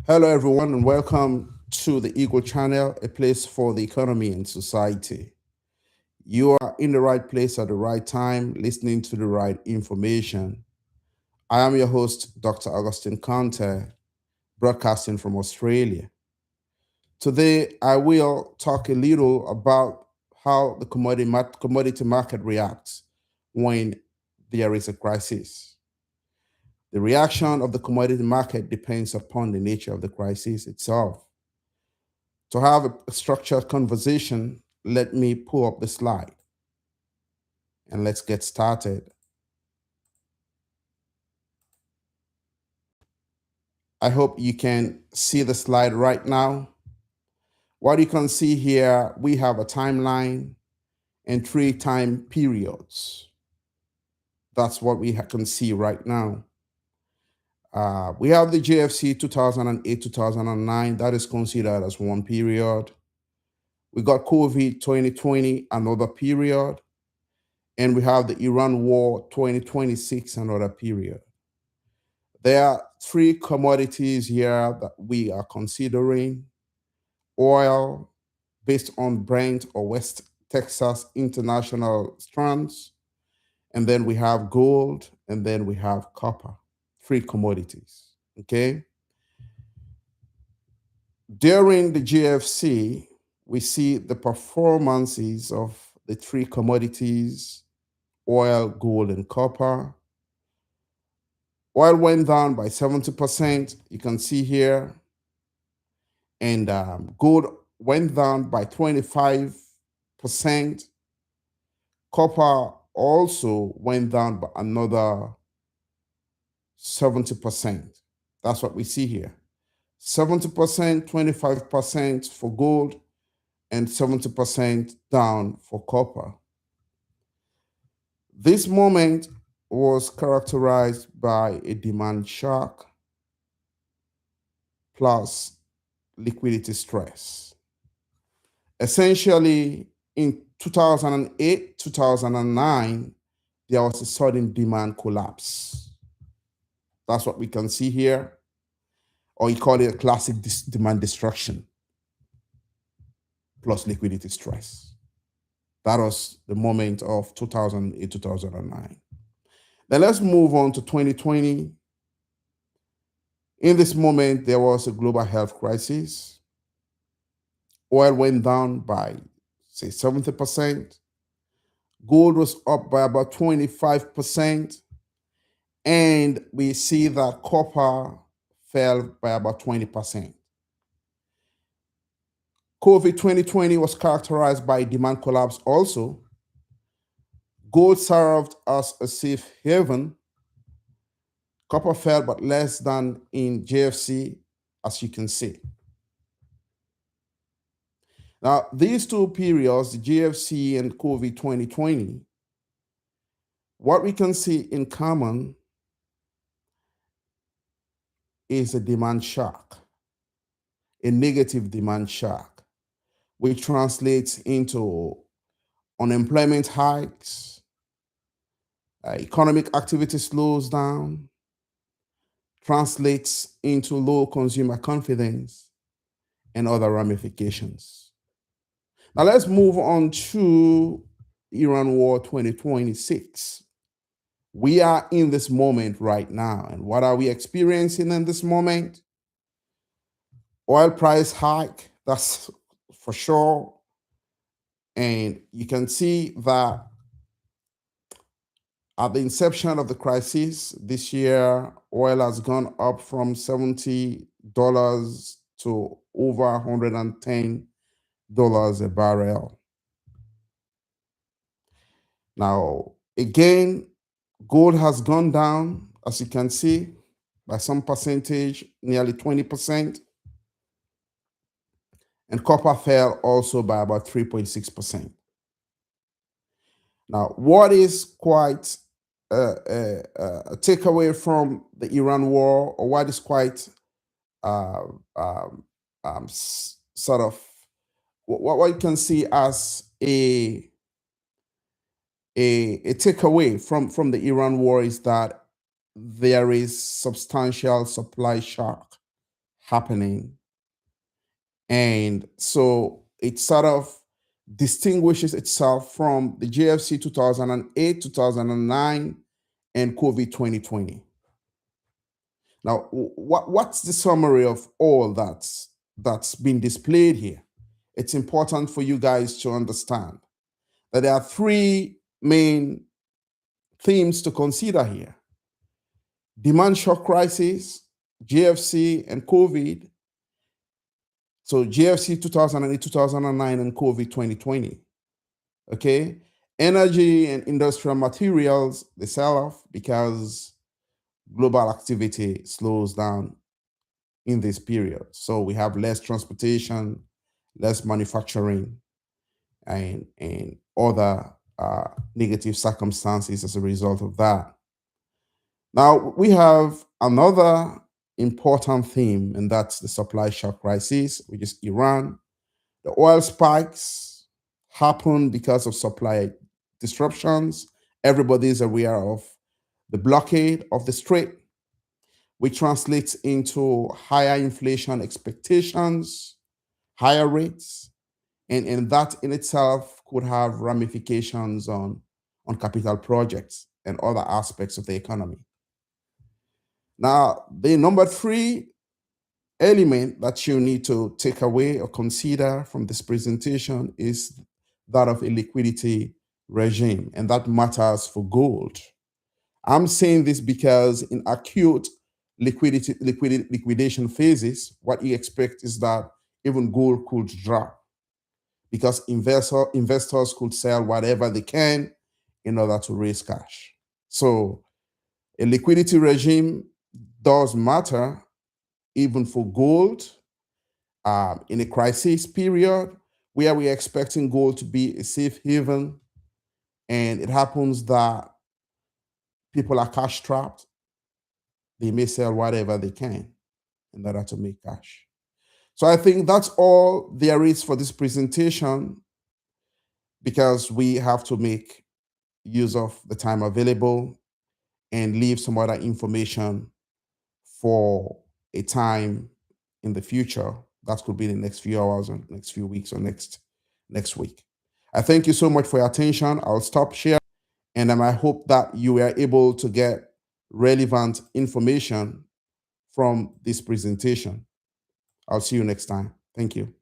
Hello, everyone, and welcome to the Eagle Channel, a place for the economy and society. You are in the right place at the right time, listening to the right information. I am your host, Dr. Augustine Conte, broadcasting from Australia. Today, I will talk a little about how the commodity market reacts when there is a crisis. The reaction of the commodity market depends upon the nature of the crisis itself. To have a structured conversation, let me pull up the slide and let's get started. I hope you can see the slide right now. What you can see here, we have a timeline and three time periods. That's what we can see right now. We have the GFC 2008 2009, that is considered as one period. We got COVID 2020, another period. And we have the Iran War 2026, another period. There are three commodities here that we are considering: oil, based on Brent or West Texas International strands, and then we have gold, and then we have copper. Three commodities. Okay. During the GFC, we see the performances of the three commodities: oil, gold, and copper. Oil went down by 70%. You can see here. And gold went down by 25%. Copper also went down by another 70%. That's what we see here. 70%, 25% for gold, and 70% down for copper. This moment was characterized by a demand shock plus liquidity stress. Essentially, in 2008, 2009, there was a sudden demand collapse. That's what we can see here, or you call it a classic demand destruction plus liquidity stress. That was the moment of 2008, 2009. Then let's move on to 2020. In this moment, there was a global health crisis. Oil went down by, say, 70%. Gold was up by about 25%. And we see that copper fell by about 20%. COVID 2020 was characterized by demand collapse also. Gold served as a safe haven. Copper fell, but less than in GFC, as you can see. Now, these two periods, the GFC and COVID 2020, what we can see in common is a demand shock, a negative demand shock, which translates into unemployment hikes, economic activity slows down, translates into low consumer confidence, and other ramifications. Now let's move on to Iran War 2026. We are in this moment right now. And what are we experiencing in this moment? Oil price hike, that's for sure. And you can see that at the inception of the crisis this year, oil has gone up from $70 to over $110 a barrel. Now, again, gold has gone down, as you can see, by some percentage, nearly 20%. And copper fell also by about 3.6%. Now, what is quite a takeaway from the Iran war, or what is quite uh, sort of what you can see as a takeaway from the Iran war is that there is substantial supply shock happening. And so it sort of distinguishes itself from the GFC 2008, 2009, and COVID 2020. Now, what's the summary of all that's been displayed here? It's important for you guys to understand that there are three main themes to consider here: demand shock crisis, GFC, and COVID. So GFC 2008, 2009, and COVID 2020. Okay. Energy and industrial materials, they sell off because global activity slows down in this period. So we have less transportation, less manufacturing, and other negative circumstances as a result of that. Now, we have another important theme, and that's the supply shock crisis, which is Iran. The oil spikes happen because of supply disruptions. Everybody is aware of the blockade of the strait, which translates into higher inflation expectations, higher rates, and that in itself could have ramifications on capital projects and other aspects of the economy. Now, the number three element that you need to take away or consider from this presentation is that of a liquidity regime, and that matters for gold. I'm saying this because in acute liquidation phases, what you expect is that even gold could drop because investors could sell whatever they can in order to raise cash. So a liquidity regime does matter even for gold in a crisis period where we're expecting gold to be a safe haven, and it happens that people are cash trapped. They may sell whatever they can in order to make cash. So I think that's all there is for this presentation, because we have to make use of the time available and leave some other information for a time in the future. That could be the next few hours or next few weeks or next week. I thank you so much for your attention. I'll stop sharing, and I hope that you were able to get relevant information from this presentation. I'll see you next time. Thank you.